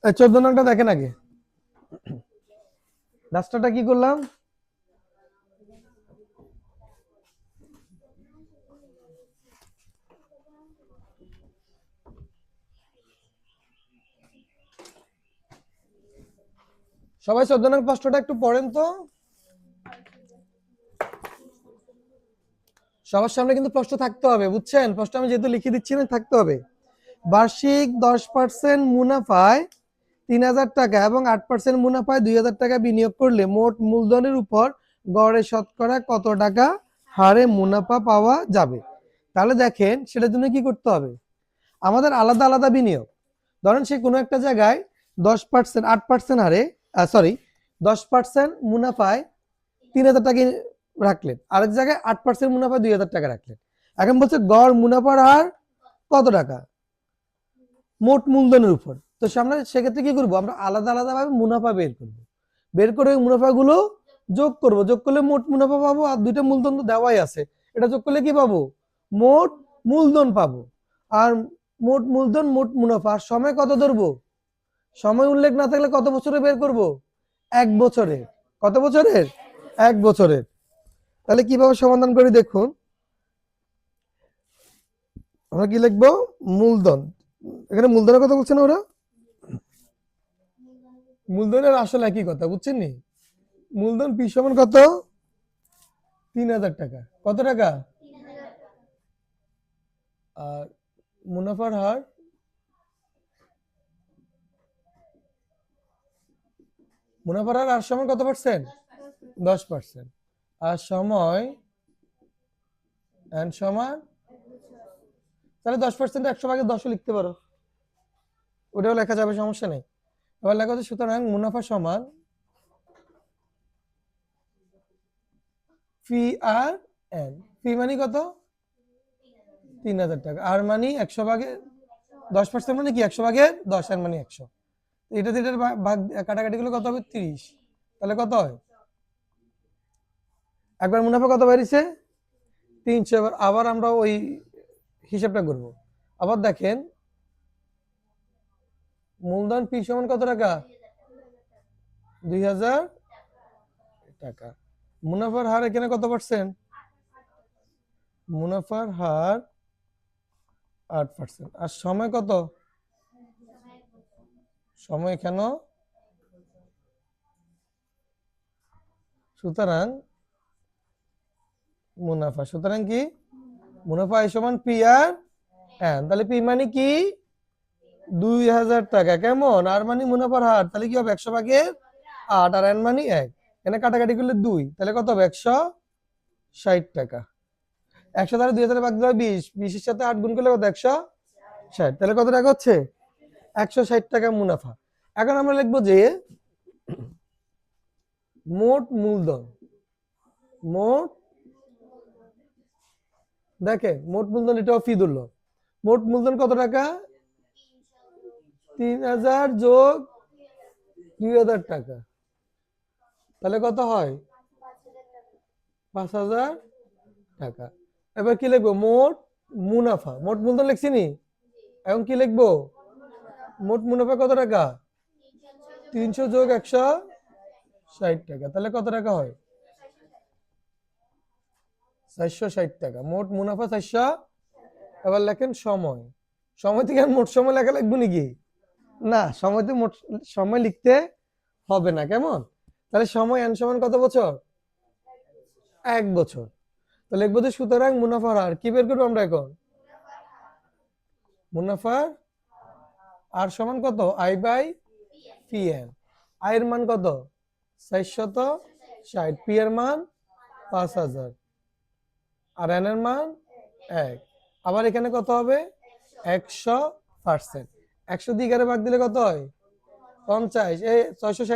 14 নংটা দেখেন আগে, রাস্তাটা কি করলাম? সবাই 14 নং প্রশ্নটা একটু পড়েন তো। সবার সামনে কিন্তু প্রশ্ন থাকতে হবে, বুঝছেন? প্রশ্ন আমি যেহেতু লিখে দিচ্ছি না, থাকতে হবে। বার্ষিক 10% মুনাফায় 3000 টাকা এবং 8% মুনাফায় 2000 টাকা বিনিয়োগ করলে মোট মূলধনের উপর গড়ে শতকরা কত টাকা হারে মুনাফা পাওয়া যাবে? তাহলে দেখেন, সেটার জন্য কি করতে হবে? আমাদের আলাদা আলাদা বিনিয়োগ। ধরেন সে কোনো একটা জায়গায় 10%, 8% হারে, সরি, 10% মুনাফায় 3000 টাকা রাখলেন, আরেক জায়গায় 8% মুনাফা 2000 টাকা রাখলেন। এখন বলছে গড় মুনাফার হার কত টাকা মোট মূলধনের উপর। তো আমরা সেক্ষেত্রে কি করবো? আমরা আলাদা আলাদা ভাবে মুনাফা বের করব, বের করে ওই মুনাফাগুলো যোগ করব, যোগ করলে মোট মুনাফা পাবো। আর দুইটা মূলধন তো দেওয়াই আছে, এটা যোগ করলে কি পাবো? মোট মূলধন পাবো। আর মোট মূলধন মোট মুনাফা। আর সময় কত ধরবো? সময় উল্লেখ না থাকলে কত বছরে বের করব? 1 বছরের। কত বছরের? 1 বছরের। তাহলে কিভাবে সমাধান করি দেখুন। আমরা কি লিখবো? মূলধন। এখানে মূলধনের কথা বলছে না ওরা? মূলধনের আসলে একই কথা, বুঝছেন নি? মূলধন পি সমান কত? 3000 টাকা। কত টাকা? আর মুনাফার হার, মুনাফার হার আর সমান কত পার্সেন্ট? 10%। আর সময় এন সমান, তাহলে 10% 100 ভাগে 10 লিখতে পারো, ওটাও লেখা যাবে, সমস্যা নেই। এবার লেখা হচ্ছে সুতরাং মুনাফা সমান ফি আর এন। ফি মানে কত? 3000 টাকা। আর মানে 100 ভাগে 10% মানে কি 100 ভাগে 10, এন মানে 100। এটাতে এটার ভাগ কাটাকাটি গুলো কত হবে? 30। তাহলে কত হয়? একবার মুনাফা কত বেরিয়েছে? 300। এবার আবার আমরা ওই হিসাবটা করব। আবার দেখেন, মূলধন পি সমান কত টাকা? 2000 টাকা। মুনাফার হার এখানে কত পার্সেন্ট? মুনাফার হার 8%। আর সময় কত? সময় এখানে। সুতরাং মুনাফা, সুতরাং কি মুনাফা এই সমান পি আর এন। তাহলে পি মানে কি 2000 টাকা, কেমন? আর মানে মুনাফার হার, তাহলে কি হবে? 100 ভাগে 8, আর এন মানে 1। এখানে কাটাকাটি করলে 2, তাহলে কত হবে? 160 টাকা। 100 দ্বারা 2000 ভাগ দিলে 20, 20 এর সাথে 8 গুণ করলে কত? 160। তাহলে কত টাকা হচ্ছে? 160 টাকা মুনাফা। এখন আমরা লিখবো যে মোট মূলধন, মোট, দেখেন মোট মূলধন, এটাও ফি ধরলো। মোট মূলধন কত টাকা? 3000 যোগ 2000 টাকা। তাহলে কত হয়? 5000 টাকা। এবার কি লিখবো? মোট মুনাফা। মোট মূলধন লিখছি নি, এখন কি লিখবো? মোট মুনাফা কত টাকা? 300 যোগ 160 টাকা। তাহলে কত টাকা হয়? 460 টাকা। মোট মুনাফা 400। এবার লেখেন সময়। সময় থেকে মোট সময় লেখা লাগবে নাকি? না, সময়তে মোট সময় লিখতে হবে না, কেমন? তাহলে সময় এন সমান কত বছর? 1 বছর। তো লিখবো যে সুতরাং মুনাফার হার কি বের করবো আমরা এখন? মুনাফার আর সমান কত? I by P N. আয়ের মান কত? 460। পি এর মান 5000। আর এন এর মান 1। আবার এখানে কত হবে? 100%। 100 দিয়ে 11 ভাগ দিলে কত হয়? 50। এই 660